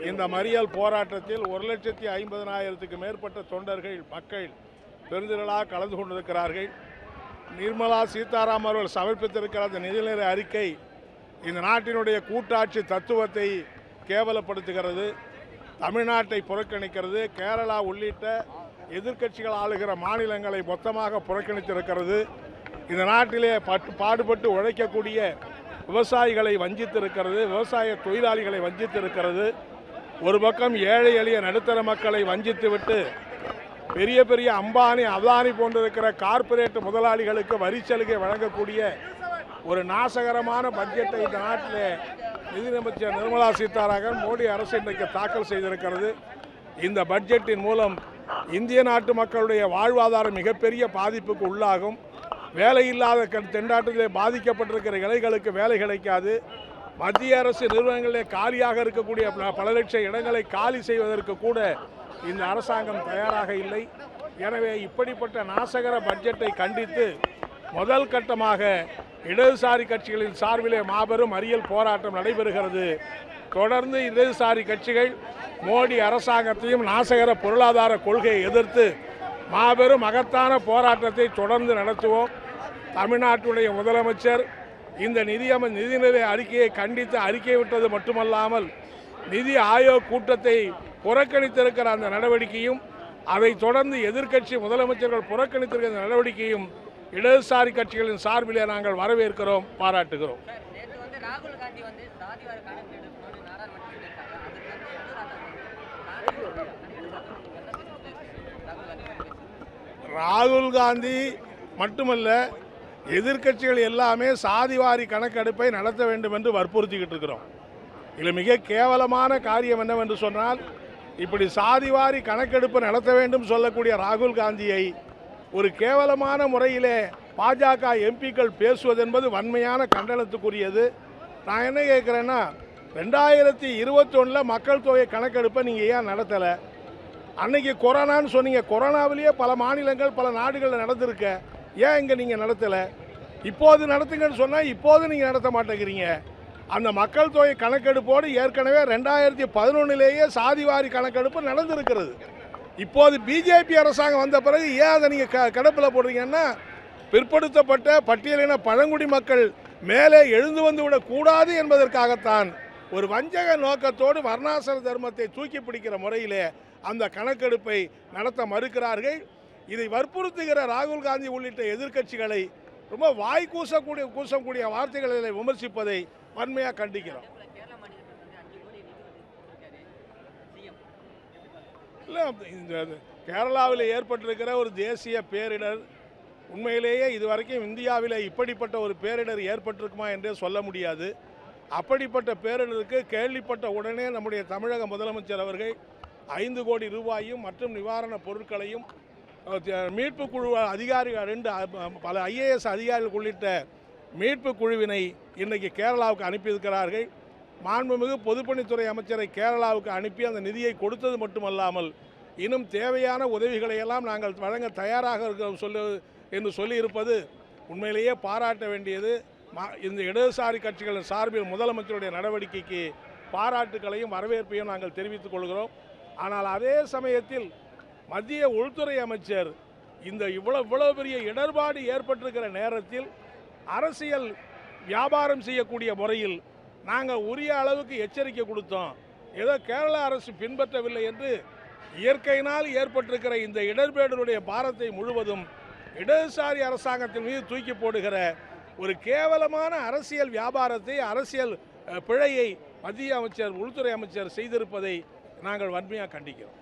இந்த மறியல் போராட்டத்தில் 1,50,000க்கு மேற்பட்ட தொண்டர்கள் மக்கள் பெருந்திரளாக கலந்து கொண்டிருக்கிறார்கள். நிர்மலா சீதாராமன் அவர்கள் சமர்ப்பித்திருக்கிற அந்த நிதிநிலை அறிக்கை இந்த நாட்டினுடைய கூட்டாட்சி தத்துவத்தை கேவலப்படுத்துகிறது, தமிழ்நாட்டை புறக்கணிக்கிறது, கேரளா உள்ளிட்ட எதிர்க்கட்சிகள் ஆளுகிற மாநிலங்களை மொத்தமாக புறக்கணித்திருக்கிறது. இந்த நாட்டிலே பாடுபட்டு உழைக்கக்கூடிய விவசாயிகளை வஞ்சித்திருக்கிறது, விவசாய தொழிலாளிகளை வஞ்சித்திருக்கிறது. ஒரு பக்கம் ஏழை எளிய நடுத்தர மக்களை வஞ்சித்துவிட்டு பெரிய பெரிய அம்பானி அதானி போன்றிருக்கிற கார்ப்பரேட் முதலாளிகளுக்கு வரி சலுகை வழங்கக்கூடிய ஒரு நாசகரமான பட்ஜெட்டை இந்த நாட்டில் நிதியமைச்சர் நிர்மலா சீதாராமன் மோடி அரசு இன்றைக்கு தாக்கல் செய்திருக்கிறது. இந்த பட்ஜெட்டின் மூலம் இந்திய நாட்டு மக்களுடைய வாழ்வாதாரம் மிகப்பெரிய பாதிப்புக்கு உள்ளாகும். வேலையில்லாத திண்டாட்டத்திலே பாதிக்கப்பட்டிருக்கிற இளைஞர்களுக்கு வேலை கிடைக்காது. மத்திய அரசு நிறுவனங்களிலே காலியாக இருக்கக்கூடிய பல லட்சம் இடங்களை காலி செய்வதற்கு கூட இந்த அரசாங்கம் தயாராக இல்லை. எனவே இப்படிப்பட்ட நாசகர பட்ஜெட்டை கண்டித்து முதல் கட்டமாக இடதுசாரி கட்சிகளின் சார்பிலே மாபெரும் மறியல் போராட்டம் நடைபெறுகிறது. தொடர்ந்து இடதுசாரி கட்சிகள் மோடி அரசாங்கத்தையும் நாசகர பொருளாதார கொள்கையை எதிர்த்து மாபெரும் மகத்தான போராட்டத்தை தொடர்ந்து நடத்துவோம். தமிழ்நாட்டுடைய முதலமைச்சர் இந்த நிதிநிலை அறிக்கையை கண்டித்து அறிக்கை விட்டது மட்டுமல்லாமல் நிதி ஆயோக் கூட்டத்தை புறக்கணித்திருக்கிற அந்த நடவடிக்கையும், அதை தொடர்ந்து எதிர்க்கட்சி முதலமைச்சர்கள் புறக்கணித்திருக்கிற நடவடிக்கையும் இடதுசாரி கட்சிகளின் சார்பிலே நாங்கள் வரவேற்கிறோம், பாராட்டுகிறோம். ராகுல் காந்தி மட்டுமல்ல, எதிர்க்கட்சிகள் எல்லாமே சாதிவாரி கணக்கெடுப்பை நடத்த வேண்டும் என்று வற்புறுத்திக்கிட்டு இருக்கிறோம். இதில் மிக கேவலமான காரியம் என்னவென்று சொன்னால், இப்படி சாதிவாரி கணக்கெடுப்பு நடத்த வேண்டும் சொல்லக்கூடிய ராகுல் காந்தியை ஒரு கேவலமான முறையிலே பாஜக எம்பிக்கள் பேசுவது என்பது வன்மையான கண்டனத்துக்குரியது. நான் என்ன கேட்குறேன்னா, 2021 மக்கள் தொகை கணக்கெடுப்பை நீங்கள் ஏன் நடத்தலை? அன்னைக்கு கொரோனான்னு சொன்னீங்க, கொரோனாவிலேயே பல மாநிலங்கள் பல நாடுகளில் நடந்திருக்க, ஏன் இங்கே நீங்கள் நடத்தலை? இப்போது நடத்துங்கன்னு சொன்னால் இப்போது நீங்கள் நடத்த மாட்டேங்கிறீங்க. அந்த மக்கள் தொகை கணக்கெடுப்போடு ஏற்கனவே 2011 சாதிவாரி கணக்கெடுப்பு நடந்திருக்கிறது. இப்போது பிஜேபி அரசாங்கம் வந்த பிறகு ஏன் அதை நீங்கள் கிடப்பில் போடுறீங்கன்னா, பிற்படுத்தப்பட்ட பட்டியலின பழங்குடி மக்கள் மேலே எழுந்து வந்து விடக்கூடாது என்பதற்காகத்தான். ஒரு வஞ்சக நோக்கத்தோடு வர்ணாசிர தர்மத்தை தூக்கி பிடிக்கிற முறையிலே அந்த கணக்கெடுப்பை நடத்த மறுக்கிறார்கள். இதை வற்புறுத்துகிற ராகுல் காந்தி உள்ளிட்ட எதிர்க்கட்சிகளை ரொம்ப வாய் கூசக்கூடிய வார்த்தைகளை விமர்சிப்பதை வன்மையாக கண்டிக்கிறோம். இல்லை, இந்த கேரளாவில் ஏற்பட்டிருக்கிற ஒரு தேசிய பேரிடர் உண்மையிலேயே இதுவரைக்கும் இந்தியாவில் இப்படிப்பட்ட ஒரு பேரிடர் ஏற்பட்டிருக்குமா என்றே சொல்ல முடியாது. அப்படிப்பட்ட பேரிடருக்கு கேள்விப்பட்ட உடனே நம்முடைய தமிழக முதலமைச்சர் அவர்கள் 5 கோடி ரூபாயும் மற்றும் நிவாரணப் பொருட்களையும் மீட்பு குழு அதிகாரிகள் 2 பல IAS அதிகாரிகள் உள்ளிட்ட மீட்பு குழுவினை இன்றைக்கு கேரளாவுக்கு அனுப்பியிருக்கிறார்கள். மாண்புமிகு பொதுப்பணித்துறை அமைச்சரை கேரளாவுக்கு அனுப்பி அந்த நிதியை கொடுத்தது மட்டுமல்லாமல் இன்னும் தேவையான உதவிகளை எல்லாம் நாங்கள் வழங்க தயாராக இருக்கிறோம் என்று சொல்லியிருப்பது உண்மையிலேயே பாராட்ட வேண்டியது. இந்த இடதுசாரி கட்சிகளின் சார்பில் முதலமைச்சருடைய நடவடிக்கைக்கு பாராட்டுகளையும் வரவேற்பையும் நாங்கள் தெரிவித்துக் கொள்கிறோம். ஆனால் அதே சமயத்தில் மத்திய உள்துறை அமைச்சர் இந்த இவ்வளவு பெரிய இடர்பாடு ஏற்பட்டிருக்கிற நேரத்தில் அரசியல் வியாபாரம் செய்யக்கூடிய முறையில் நாங்கள் உரிய அளவுக்கு எச்சரிக்கை கொடுத்தோம், ஏதோ கேரளா அரசு பின்பற்றவில்லை என்று இயற்கையினால் ஏற்பட்டிருக்கிற இந்த இடர்பாடுடைய பாரத்தை முழுவதும் இடதுசாரி அரசாங்கத்தின் மீது தூக்கி போடுகிற ஒரு கேவலமான அரசியல் வியாபாரத்தை, அரசியல் பிழையை மத்திய அமைச்சர் உள்துறை அமைச்சர் செய்திருப்பதை நாங்கள் வன்மையாக கண்டிக்கிறோம்.